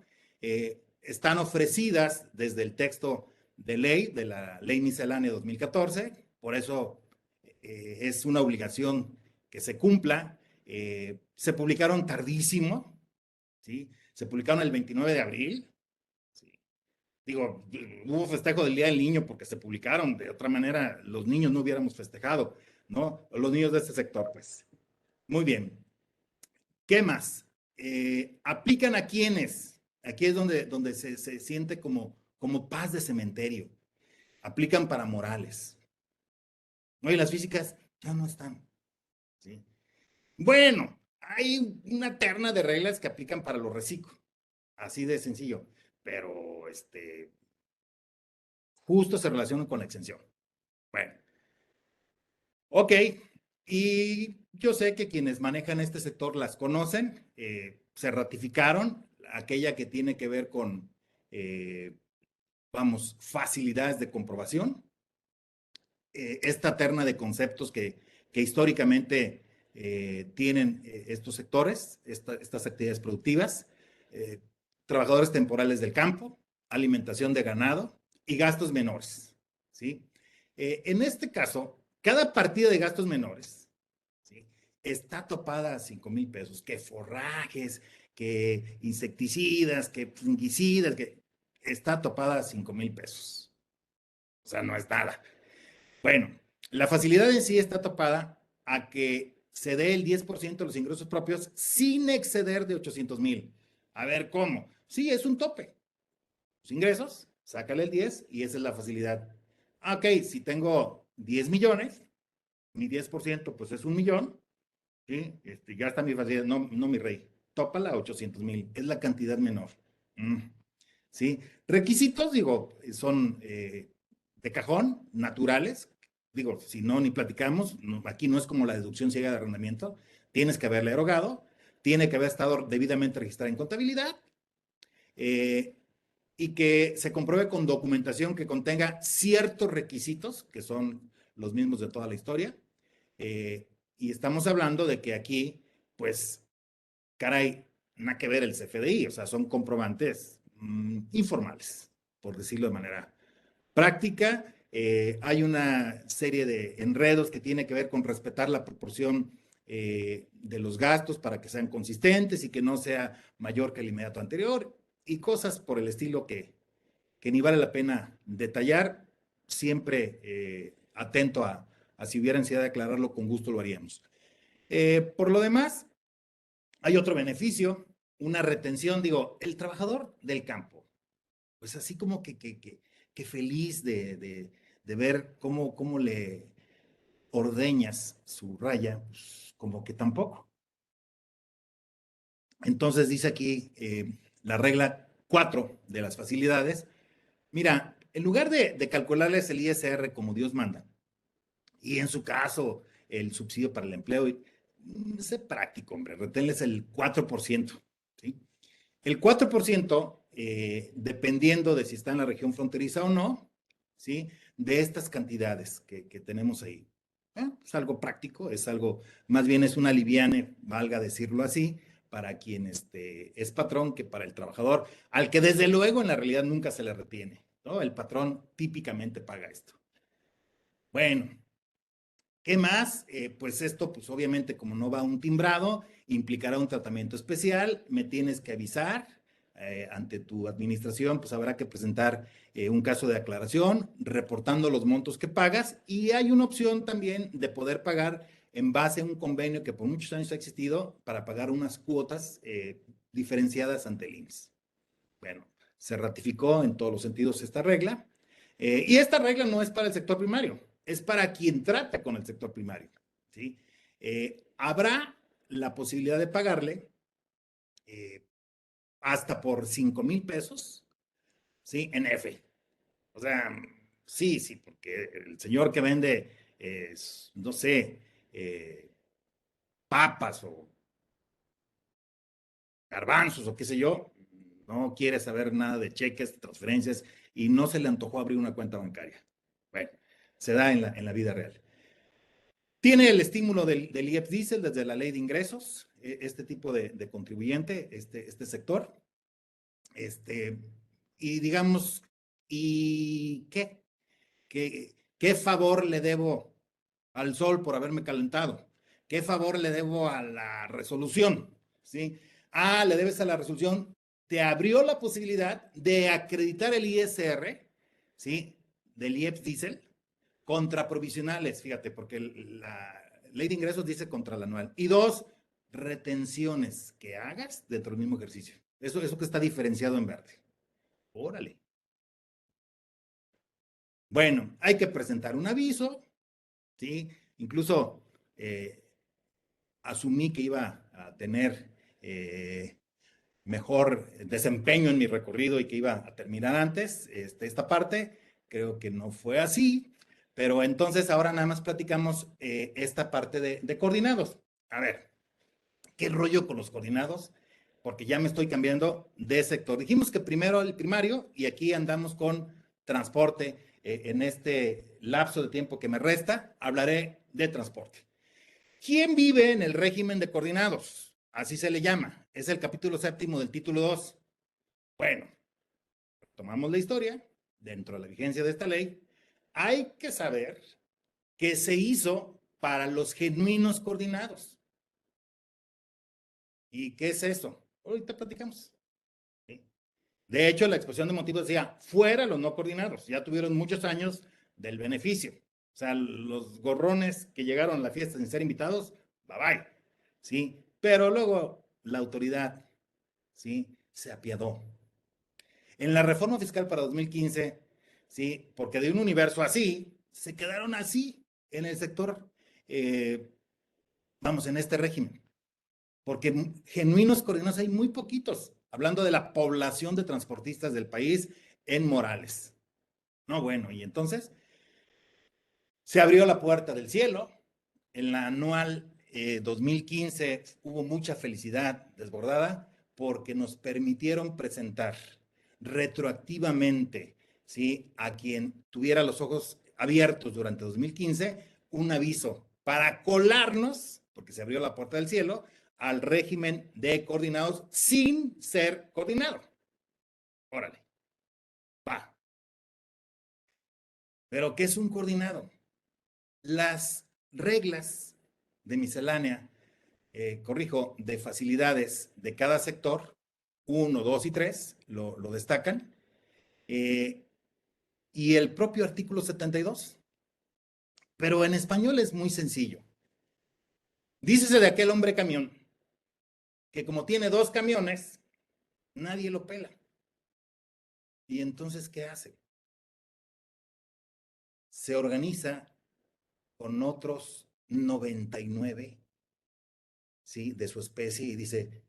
Están ofrecidas desde el texto de ley, de la Ley Miscelánea 2014, por eso es una obligación que se cumpla. Se publicaron tardísimo, ¿sí? Se publicaron el 29 de abril, ¿sí? Digo, hubo festejo del Día del Niño porque se publicaron, de otra manera los niños no hubiéramos festejado, ¿no? Los niños de este sector, pues. Muy bien. ¿Qué más? ¿Aplican a quiénes? Aquí es donde se siente como paz de cementerio. Aplican para morales. ¿No? Y las físicas ya no están. ¿Sí? Bueno, hay una terna de reglas que aplican para los reciclos. Así de sencillo. Pero justo se relacionan con la exención. Bueno, ok. Y yo sé que quienes manejan este sector las conocen, se ratificaron, aquella que tiene que ver con, vamos, facilidades de comprobación, esta terna de conceptos que históricamente tienen estos sectores, estas actividades productivas, eh, trabajadores temporales del campo, alimentación de ganado y gastos menores, ¿sí? En este caso, cada partida de gastos menores, ¿sí? Está topada a 5,000 pesos, que forrajes, que insecticidas, que fungicidas, que está topada a 5,000 pesos. O sea, no es nada. Bueno, la facilidad en sí está topada a que se dé el 10% de los ingresos propios sin exceder de 800,000. A ver, ¿cómo? Sí, es un tope. Los ingresos, sácale el 10 y esa es la facilidad. Ok, si tengo 10 millones, mi 10% pues es 1 millón, ¿sí? Ya está mi facilidad, no, no mi rey. Tópala a 800,000, es la cantidad menor. Mm, ¿Sí? Requisitos, digo, son de cajón, naturales, digo, si no, ni platicamos, aquí no es como la deducción ciega de arrendamiento, tienes que haberle erogado, tiene que haber estado debidamente registrada en contabilidad, eh, y que se compruebe con documentación que contenga ciertos requisitos, que son los mismos de toda la historia, y estamos hablando de que aquí, pues, caray, nada que ver el CFDI, o sea, son comprobantes informales, por decirlo de manera práctica. Hay una serie de enredos que tiene que ver con respetar la proporción de los gastos para que sean consistentes y que no sea mayor que el inmediato anterior y cosas por el estilo que ni vale la pena detallar, siempre atento a si hubiera ansiedad de aclararlo, con gusto lo haríamos. Por lo demás, hay otro beneficio, una retención, digo, el trabajador del campo, pues así como que feliz de ver cómo le ordeñas su raya, pues como que tampoco. Entonces dice aquí la regla 4 de las facilidades. Mira, en lugar de calcularles el ISR como Dios manda, y en su caso el subsidio para el empleo, sé práctico, hombre, reténles el 4%, ¿sí? El 4%, dependiendo de si está en la región fronteriza o no, ¿sí? De estas cantidades que tenemos ahí. Es algo práctico, es algo, más bien es una liviane, valga decirlo así, para quien es patrón que para el trabajador, al que desde luego en la realidad nunca se le retiene, ¿no? El patrón típicamente paga esto. Bueno, ¿qué más? Pues esto, pues obviamente como no va un timbrado, implicará un tratamiento especial, me tienes que avisar ante tu administración, pues habrá que presentar un caso de aclaración, reportando los montos que pagas, y hay una opción también de poder pagar en base a un convenio que por muchos años ha existido para pagar unas cuotas diferenciadas ante el IMSS. Bueno, se ratificó en todos los sentidos esta regla. Y esta regla no es para el sector primario, es para quien trata con el sector primario. ¿Sí? Habrá la posibilidad de pagarle hasta por 5,000 pesos, ¿sí? En F. O sea, sí, porque el señor que vende, no sé, papas o garbanzos o qué sé yo, no quiere saber nada de cheques, transferencias, y no se le antojó abrir una cuenta bancaria. Bueno, se da en la vida real. Tiene el estímulo del IEPS Diesel desde la ley de ingresos, este tipo de contribuyente, este sector. Y digamos, ¿y qué? ¿Qué favor le debo al sol por haberme calentado? ¿Qué favor le debo a la resolución? ¿Sí? Le debes a la resolución. Te abrió la posibilidad de acreditar el ISR, ¿sí? Del IEPS Diesel contra provisionales, fíjate, porque la ley de ingresos dice contra la anual. Y 2, retenciones que hagas dentro del mismo ejercicio. Eso que está diferenciado en verde. Órale. Bueno, hay que presentar un aviso, ¿sí? Incluso asumí que iba a tener mejor desempeño en mi recorrido y que iba a terminar antes esta parte. Creo que no fue así, pero entonces ahora nada más platicamos esta parte de coordinados. A ver, ¿qué rollo con los coordinados? Porque ya me estoy cambiando de sector. Dijimos que primero el primario y aquí andamos con transporte. En este lapso de tiempo que me resta, hablaré de transporte. ¿Quién vive en el régimen de coordinados? Así se le llama. Es el capítulo 7 del título 2. Bueno, tomamos la historia. Dentro de la vigencia de esta ley, hay que saber que se hizo para los genuinos coordinados. ¿Y qué es eso? Ahorita platicamos. ¿Sí? De hecho, la exposición de motivos decía, fuera los no coordinados. Ya tuvieron muchos años del beneficio. O sea, los gorrones que llegaron a la fiesta sin ser invitados, bye bye. ¿Sí? Pero luego la autoridad, ¿sí? Se apiadó. En la reforma fiscal para 2015, ¿sí? Porque de un universo así, se quedaron así en el sector, vamos, en este régimen. Porque genuinos coordinados hay muy poquitos, hablando de la población de transportistas del país en Morales. No, bueno, y entonces, Se abrió la puerta del cielo. En la anual 2015 hubo mucha felicidad desbordada porque nos permitieron presentar retroactivamente, ¿sí?, a quien tuviera los ojos abiertos durante 2015, un aviso para colarnos, porque se abrió la puerta del cielo, al régimen de coordinados sin ser coordinado. Órale, va. Pero ¿qué es un coordinado? Las reglas de miscelánea, corrijo, de facilidades de cada sector, 1, 2 y 3, lo destacan, y el propio artículo 72. Pero en español es muy sencillo. Dícese de aquel hombre camión, que como tiene 2 camiones, nadie lo pela. ¿Y entonces qué hace? Se organiza con otros 99, ¿sí?, de su especie y dice,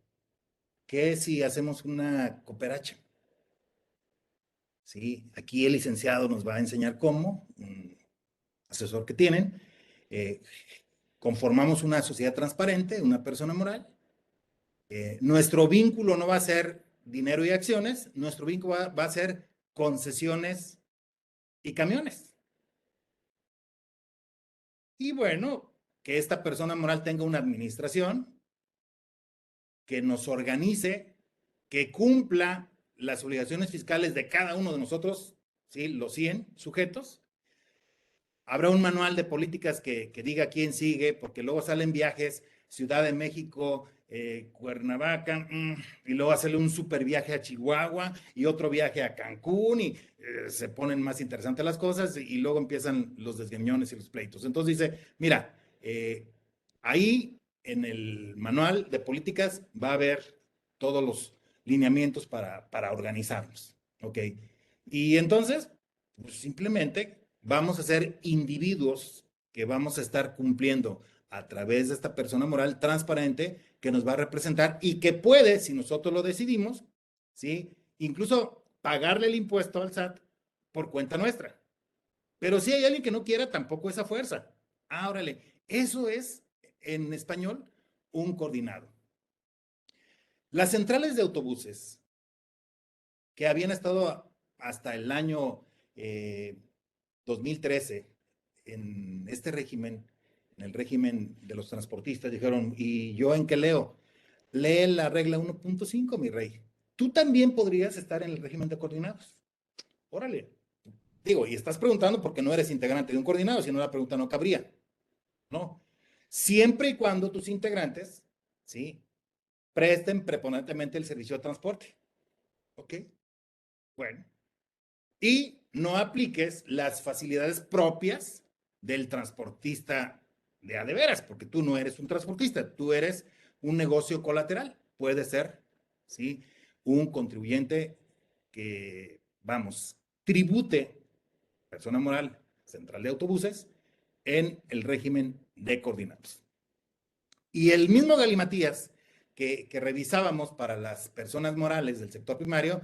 ¿qué si hacemos una cooperacha? ¿Sí? Aquí el licenciado nos va a enseñar cómo, un asesor que tienen, eh, conformamos una sociedad transparente, una persona moral. Nuestro vínculo no va a ser dinero y acciones, nuestro vínculo va a ser concesiones y camiones. Y bueno, que esta persona moral tenga una administración que nos organice, que cumpla las obligaciones fiscales de cada uno de nosotros, ¿sí?, los 100 sujetos. Habrá un manual de políticas que diga quién sigue, porque luego salen viajes, Ciudad de México, Cuernavaca, y luego sale un super viaje a Chihuahua y otro viaje a Cancún y se ponen más interesantes las cosas y luego empiezan los desgreñones y los pleitos. Entonces dice, mira, ahí en el manual de políticas va a haber todos los lineamientos para organizarnos, ¿ok? Y entonces, pues simplemente vamos a ser individuos que vamos a estar cumpliendo a través de esta persona moral transparente que nos va a representar y que puede, si nosotros lo decidimos, ¿sí?, incluso pagarle el impuesto al SAT por cuenta nuestra. Pero si hay alguien que no quiera, tampoco esa fuerza. Ah, órale, eso es, en español, un coordinado. Las centrales de autobuses que habían estado hasta el año 2013 en este régimen, en el régimen de los transportistas, dijeron, ¿y yo en qué leo? Lee la regla 1.5, mi rey. Tú también podrías estar en el régimen de coordinados. Órale. Digo, y estás preguntando porque no eres integrante de un coordinado, si no la pregunta no cabría. No. Siempre y cuando tus integrantes, ¿sí?, presten preponderantemente el servicio de transporte. ¿Ok? Bueno. Y no apliques las facilidades propias del transportista de a de veras, porque tú no eres un transportista, tú eres un negocio colateral. Puede ser, ¿sí?, un contribuyente que, vamos, tribute, persona moral, central de autobuses, en el régimen de coordinados. Y el mismo galimatías que revisábamos para las personas morales del sector primario,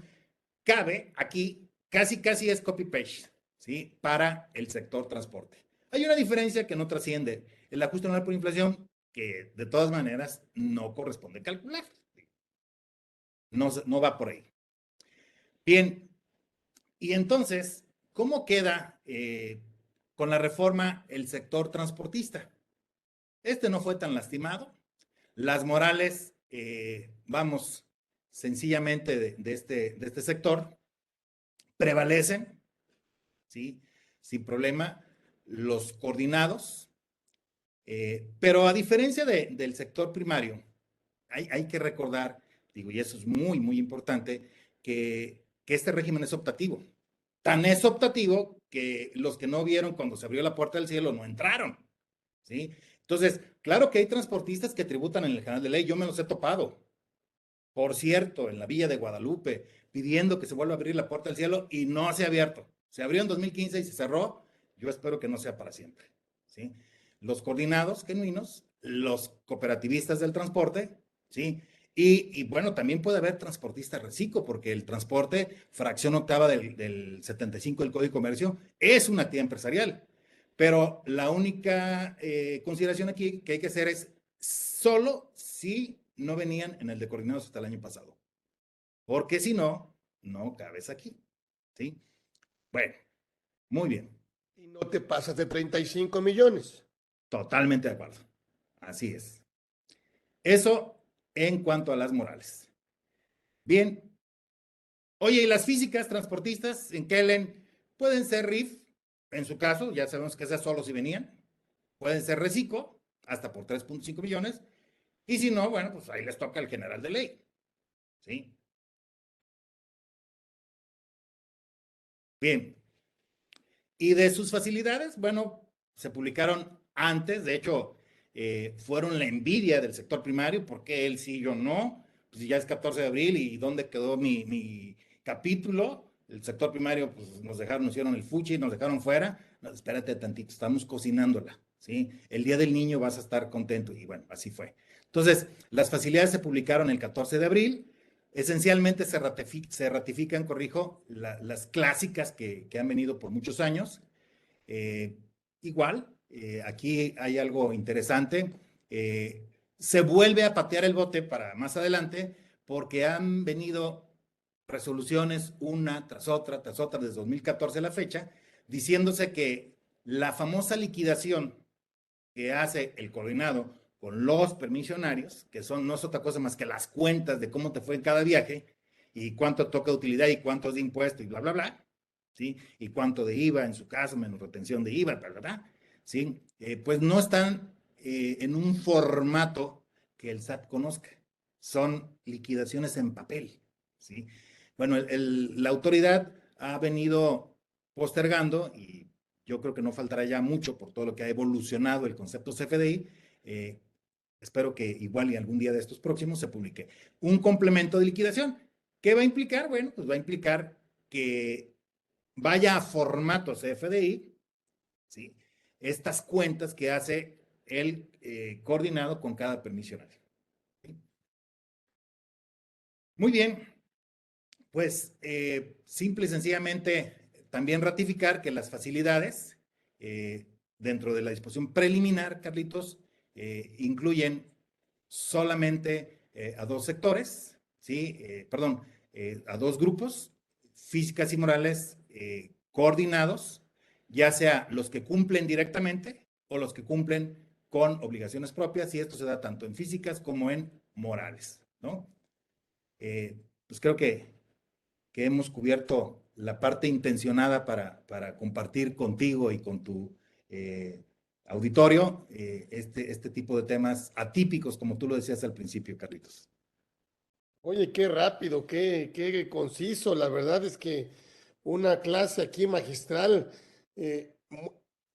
cabe aquí, casi es copy-paste, ¿sí?, para el sector transporte. Hay una diferencia que no trasciende, el ajuste anual por inflación, que de todas maneras no corresponde calcular. No va por ahí. Bien, y entonces, ¿cómo queda con la reforma el sector transportista? Este no fue tan lastimado. Las morales, vamos, sencillamente de este sector, prevalecen, ¿sí?, sin problema, los coordinados, pero a diferencia del sector primario, hay que recordar, digo, y eso es muy importante, que este régimen es optativo. Tan es optativo que los que no vieron cuando se abrió la puerta del cielo no entraron, ¿sí? Entonces, claro que hay transportistas que tributan en el canal de ley, yo me los he topado. Por cierto, en la Villa de Guadalupe, pidiendo que se vuelva a abrir la puerta del cielo y no se ha abierto. Se abrió en 2015 y se cerró. Yo espero que no sea para siempre, ¿sí? Los coordinados genuinos, los cooperativistas del transporte, ¿sí? Y bueno, también puede haber transportistas reciclo, porque el transporte, fracción octava del 75 del Código de Comercio, es una actividad empresarial. Pero la única consideración aquí que hay que hacer es solo si no venían en el de coordinados hasta el año pasado. Porque si no, no cabes aquí. ¿Sí? Bueno, muy bien. Y no te pasas de 35 millones. Totalmente de acuerdo. Así es. Eso en cuanto a las morales. Bien. Oye, ¿y las físicas transportistas en Kellen pueden ser RIF? En su caso, ya sabemos que esas solo si venían. Pueden ser reciclo, hasta por 3.5 millones. Y si no, bueno, pues ahí les toca al general de ley. ¿Sí? Bien. Y de sus facilidades, bueno, se publicaron antes, de hecho, fueron la envidia del sector primario, porque él sí, yo no, pues ya es 14 de abril y ¿dónde quedó mi capítulo? El sector primario, pues nos dejaron, nos hicieron el fuchi, nos dejaron fuera. No, espérate tantito, estamos cocinándola, ¿sí? El día del niño vas a estar contento, y bueno, así fue. Entonces, las facilidades se publicaron el 14 de abril. Esencialmente se ratifican, corrijo, las clásicas que han venido por muchos años. Eh, igual, aquí hay algo interesante. Se vuelve a patear el bote para más adelante porque han venido resoluciones una tras otra, desde 2014 a la fecha, diciéndose que la famosa liquidación que hace el coordinado con los permisionarios, que son no es otra cosa más que las cuentas de cómo te fue en cada viaje y cuánto toca de utilidad y cuánto es de impuesto y bla, bla, bla, ¿sí? Y cuánto de IVA en su caso, menos retención de IVA, bla, bla, bla, ¿sí? Pues no están en un formato que el SAT conozca. Son liquidaciones en papel, ¿sí? Bueno, la autoridad ha venido postergando y yo creo que no faltará ya mucho por todo lo que ha evolucionado el concepto CFDI. Espero que igual y algún día de estos próximos se publique un complemento de liquidación. ¿Qué va a implicar? Bueno, pues va a implicar que vaya a formato CFDI, ¿sí? Estas cuentas que hace el coordinado con cada permisionario. ¿Sí? Muy bien, pues simple y sencillamente también ratificar que las facilidades dentro de la disposición preliminar, Carlitos, incluyen solamente a dos sectores, ¿sí? Perdón, a dos grupos, físicas y morales coordinados, ya sea los que cumplen directamente o los que cumplen con obligaciones propias, y esto se da tanto en físicas como en morales, ¿no? Pues creo que hemos cubierto la parte intencionada para compartir contigo y con tu auditorio este tipo de temas atípicos, como tú lo decías al principio, Carlitos. Oye, qué rápido, qué conciso. La verdad es que una clase aquí magistral,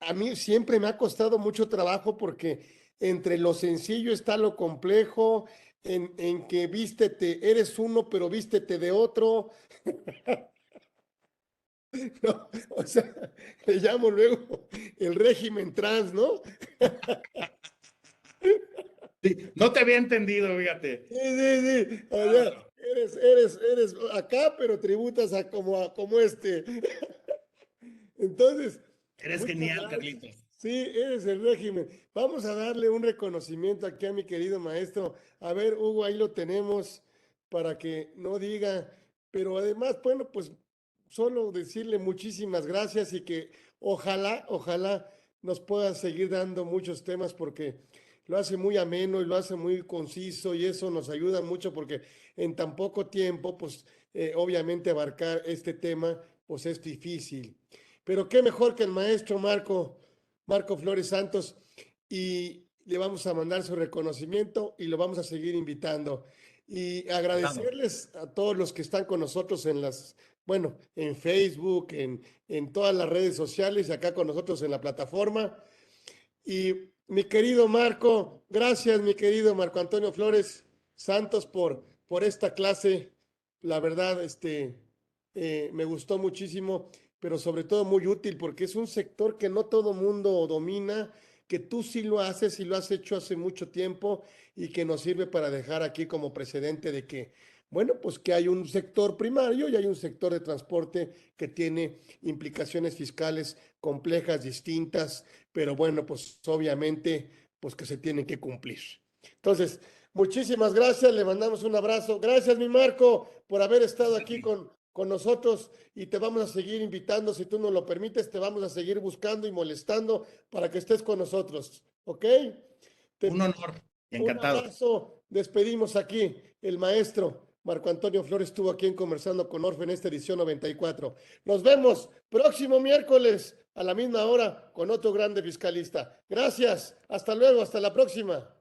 a mí siempre me ha costado mucho trabajo porque entre lo sencillo está lo complejo, en que vístete, eres uno, pero vístete de otro. ¿No? O sea, le llamo luego el régimen trans, ¿no? Sí, no te había entendido, fíjate. Sí, sí, sí. O sea, Bárbaro. eres acá, pero tributas como este. Entonces, Eres muchas genial, gracias. Carlitos. Sí, eres el régimen. Vamos a darle un reconocimiento aquí a mi querido maestro. A ver, Hugo, ahí lo tenemos para que no diga, pero además, bueno, pues solo decirle muchísimas gracias y que ojalá nos pueda seguir dando muchos temas porque lo hace muy ameno y lo hace muy conciso y eso nos ayuda mucho porque en tan poco tiempo, pues obviamente abarcar este tema, pues es difícil. Pero qué mejor que el maestro Marco Flores Santos, y le vamos a mandar su reconocimiento y lo vamos a seguir invitando. Y Encantado. agradecerles a todos los que están con nosotros bueno, en Facebook, en todas las redes sociales, y acá con nosotros en la plataforma. Y mi querido Marco, gracias, mi querido Marco Antonio Flores Santos, por esta clase. La verdad, me gustó muchísimo, pero sobre todo muy útil porque es un sector que no todo mundo domina, que tú sí lo haces y lo has hecho hace mucho tiempo y que nos sirve para dejar aquí como precedente de que, bueno, pues que hay un sector primario y hay un sector de transporte que tiene implicaciones fiscales complejas, distintas, pero bueno, pues obviamente, pues que se tienen que cumplir. Entonces, muchísimas gracias, le mandamos un abrazo. Gracias, mi Marco, por haber estado aquí con nosotros y te vamos a seguir invitando, si tú nos lo permites, te vamos a seguir buscando y molestando para que estés con nosotros, ¿ok? Un honor y Un encantado. abrazo, despedimos aquí el maestro Marco Antonio Flores estuvo aquí en Conversando con Orfe en esta edición 94. Nos vemos próximo miércoles a la misma hora con otro grande fiscalista. Gracias, hasta luego, hasta la próxima.